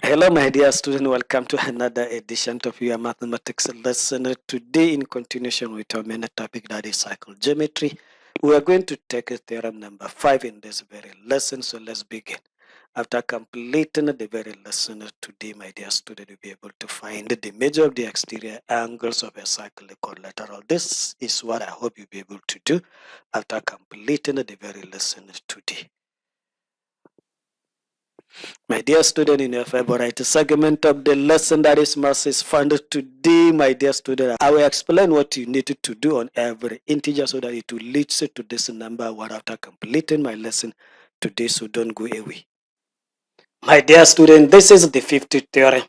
Hello, my dear student. Welcome to another edition of your mathematics lesson. Today, in continuation with our main topic, that is cycle geometry, we are going to take theorem number 5 in this very lesson. So let's begin. After completing the very lesson today, my dear student, you'll be able to find the measure of the exterior angles of a cyclic quadrilateral. This is what I hope you'll be able to do after completing the very lesson today. My dear student, in your favorite segment of the lesson, that is maths is found today, my dear student, I will explain what you need to do on every integer so that it will lead you to this number one after completing my lesson today, so don't go away. My dear student, this is the 50th theorem.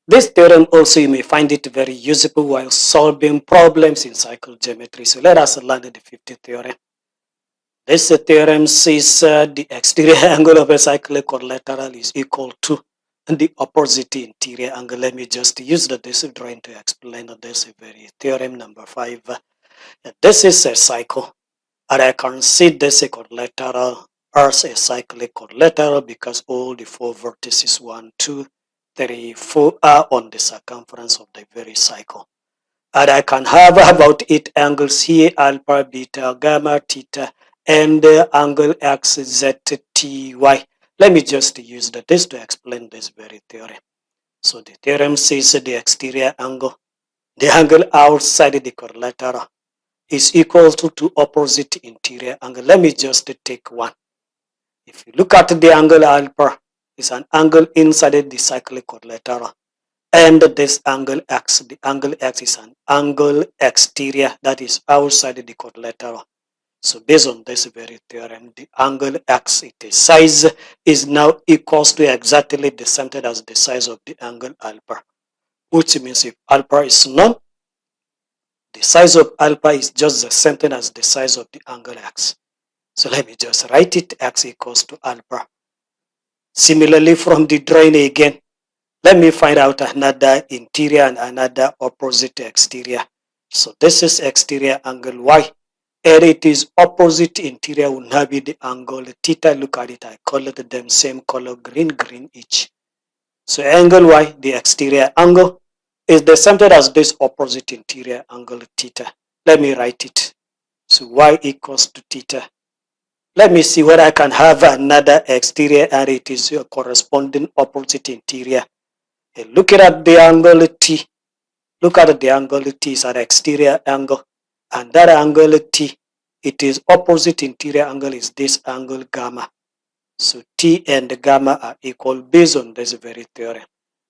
This theorem also, you may find it very useful while solving problems in cycle geometry. So let us learn the 50th theorem. This theorem says the exterior angle of a cyclic quadrilateral is equal to the opposite interior angle. Let me just use this drawing to explain this very theorem number 5. This is a cycle, and I can see this quadrilateral as a cyclic quadrilateral because all the four vertices 1, 2, 3, 4 are on the circumference of the very cycle. And I can have about 8 angles here: alpha, beta, gamma, theta, and angle x, z, t, y. Let me just use this to explain this very theorem. So the theorem says the exterior angle, the angle outside the quadrilateral, is equal to opposite interior angle. Let me just take one. If you look at the angle alpha, is an angle inside the cyclic quadrilateral. And this angle x, the angle x is an angle exterior, that is outside the quadrilateral. So based on this very theorem, the angle x, its size is now equals to exactly the same as the size of the angle alpha, which means if alpha is known, the size of alpha is just the same as the size of the angle x. So let me just write it, x equals to alpha. Similarly, from the drawing again, let me find out another interior and another opposite exterior. So this is exterior angle y, and it is opposite interior will now be the angle theta. Look at it, I call it them same color, green each. So angle y, the exterior angle, is the same as this opposite interior angle theta. Let me write it. So y equals to theta. Let me see whether I can have another exterior and it is a corresponding opposite interior. Looking at the angle T, look at the angle T is an exterior angle, and that angle T, it is opposite interior angle is this angle gamma. So T and gamma are equal based on this very theorem.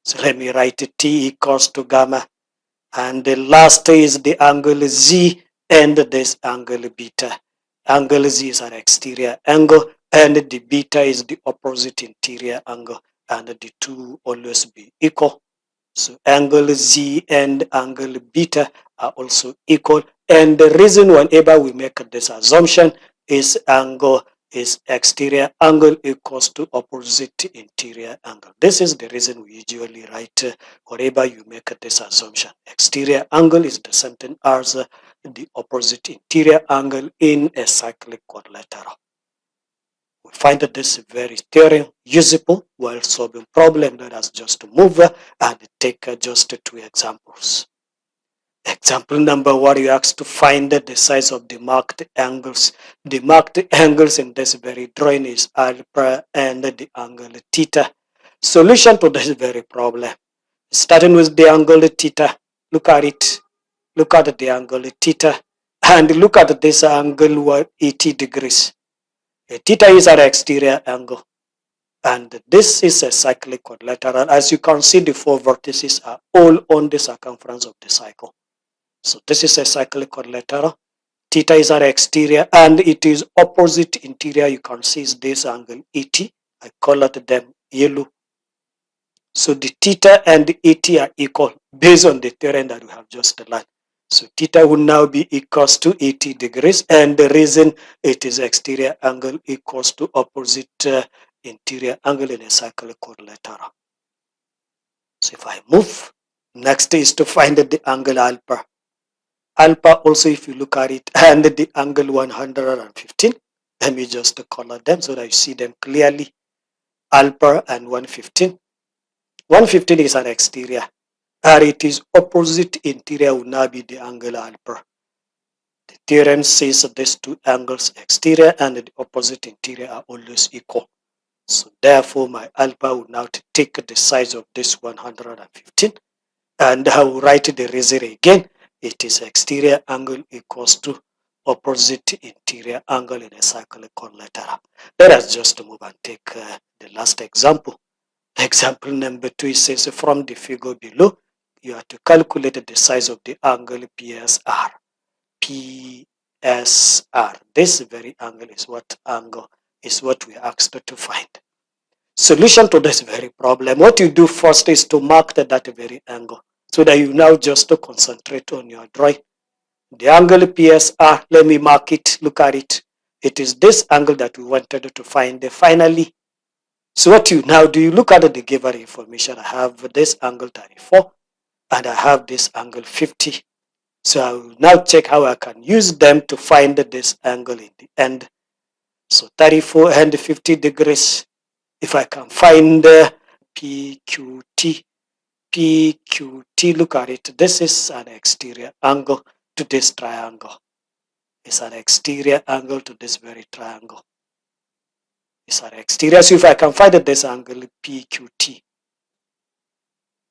So let me write T equals to gamma, and the last is the angle Z and this angle beta. Angle Z is an exterior angle, and the beta is the opposite interior angle, and the two always be equal. So angle Z and angle beta are also equal. And the reason whenever we make this assumption is angle is exterior angle equals to opposite interior angle. This is the reason we usually write whenever you make this assumption. Exterior angle is the same thing as the opposite interior angle in a cyclic quadrilateral. We find that this very theorem useful while solving problem. Let us just move and take just 2 examples. Example number 1, you asked to find the size of the marked angles. The marked angles in this very drawing is alpha and the angle theta. Solution to this very problem. Starting with the angle theta. Look at it. Look at the angle theta. And look at this angle 80 degrees. Theta is an exterior angle, and this is a cyclic quadrilateral. As you can see, the 4 vertices are all on the circumference of the cycle. So this is a cyclic quadrilateral. Theta is our exterior, and it is opposite interior. You can see is this angle 80. I call it them yellow. So the theta and the 80 are equal based on the theorem that we have just learned. So theta will now be equals to 80 degrees, and the reason it is exterior angle equals to opposite interior angle in a cyclic quadrilateral. So if I move, next is to find the angle alpha. Alpha also, if you look at it, and the angle 115. Let me just color them so that you see them clearly. Alpha and 115. 115 is an exterior, and it is opposite interior will now be the angle alpha. The theorem says that these two angles, exterior and the opposite interior, are always equal. So therefore, my alpha will now take the size of this 115, and I will write the result again. It is exterior angle equals to opposite interior angle in a cyclic quadrilateral. Let us just move and take the last example. Example number 2 says from the figure below, you have to calculate the size of the angle PSR. PSR. This very angle is what we are asked to find. Solution to this very problem. What you do first is to mark that very angle, so that you now just to concentrate on your drawing. The angle PSR, let me mark it, look at it. It is this angle that we wanted to find finally. So what you now do, you look at the given information. I have this angle 34 and I have this angle 50. So I will now check how I can use them to find this angle in the end. So 34 and 50 degrees. If I can find PQT, look at it. This is an exterior angle to this triangle. It's an exterior angle to this very triangle. It's an exterior. So if I can find this angle PQT,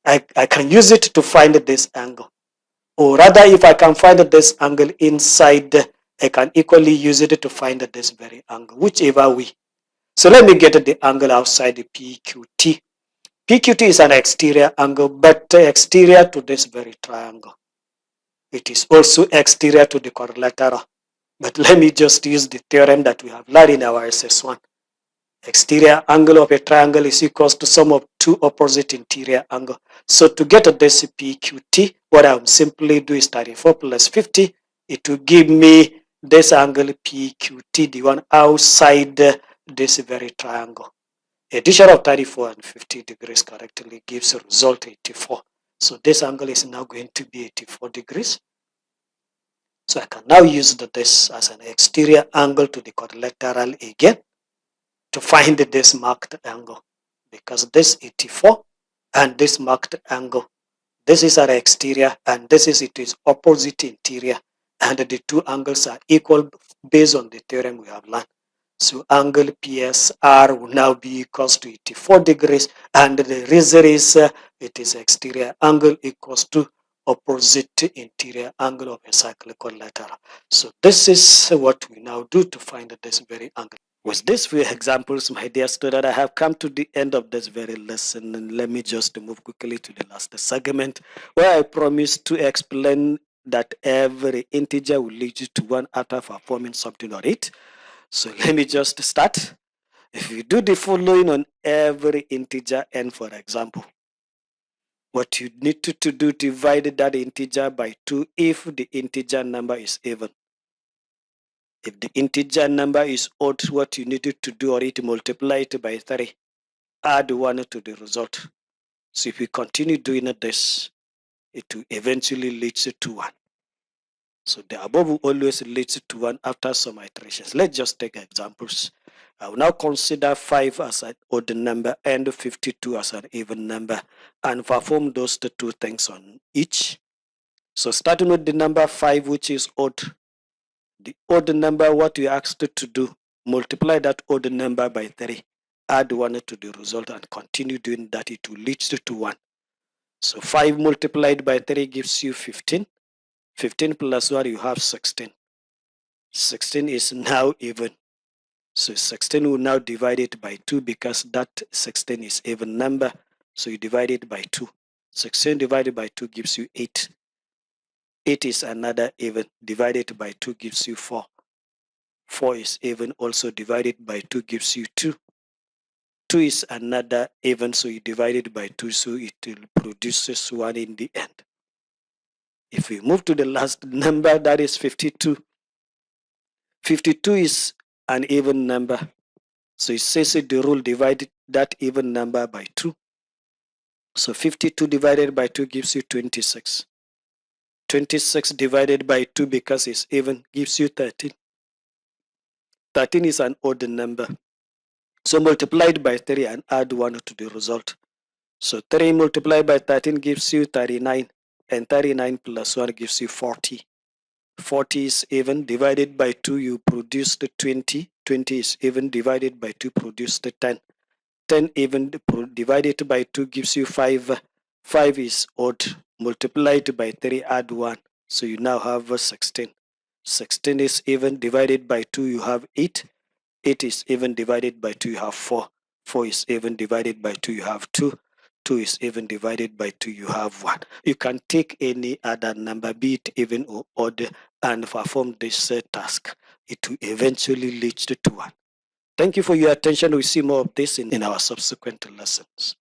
I can use it to find this angle. Or rather, if I can find this angle inside, I can equally use it to find this very angle, whichever way. So let me get the angle outside the PQT. PQT is an exterior angle, but exterior to this very triangle. It is also exterior to the quadrilateral. But let me just use the theorem that we have learned in our SS1. Exterior angle of a triangle is equals to sum of two opposite interior angles. So to get this PQT, what I will simply do is 34 plus 50. It will give me this angle PQT, the one outside this very triangle. Addition of 34 and 50 degrees correctly gives a result 84. So this angle is now going to be 84 degrees. So I can now use this as an exterior angle to the quadrilateral again to find this marked angle, because this 84 and this marked angle, this is our exterior and this is its opposite interior, and the two angles are equal based on the theorem we have learned. So angle PSR will now be equals to 84 degrees, and the reason is it is exterior angle equals to opposite interior angle of a cyclic quadrilateral. So this is what we now do to find this very angle. With these few examples, my dear student, I have come to the end of this very lesson, and let me just move quickly to the last segment, where I promise to explain that every integer will lead you to one after performing something on it. So let me just start. If you do the following on every integer n, for example, what you need to do, divide that integer by 2 if the integer number is even. If the integer number is odd, what you needed to do, or it multiply it by 3, add 1 to the result. So if you continue doing this, it will eventually lead to 1. So the above will always lead to 1 after some iterations. Let's just take examples. I will now consider 5 as an odd number and 52 as an even number, and perform those two things on each. So starting with the number 5, which is odd, the odd number, what we asked to do, multiply that odd number by 3, add 1 to the result, and continue doing that. It will lead to 1. So 5 multiplied by 3 gives you 15. 15 plus 1, you have 16. 16 is now even. So 16 will now divide it by 2, because that 16 is even number. So you divide it by 2. 16 divided by 2 gives you 8. 8 is another even. Divided by 2 gives you 4. 4 is even, also divided by 2 gives you 2. 2 is another even, so you divide it by 2, so it will produce 1 in the end. If we move to the last number, that is 52. 52 is an even number. So it says the rule divide that even number by 2. So 52 divided by 2 gives you 26. 26 divided by 2, because it's even, gives you 13. 13 is an odd number. So multiplied by 3 and add 1 to the result. So 3 multiplied by 13 gives you 39, and 39 plus 1 gives you 40. 40 is even, divided by 2, you produce the 20. 20 is even, divided by 2, produce the 10. 10 even divided by 2 gives you 5. 5 is odd, multiplied by 3, add 1. So you now have 16. 16 is even, divided by 2, you have 8. 8 is even, divided by 2, you have 4. 4 is even, divided by 2, you have 2. 2 is even, divided by 2, you have 1. You can take any other number, be it even or odd, and perform this task. It will eventually lead to 1. Thank you for your attention. We'll see more of this in our subsequent lessons.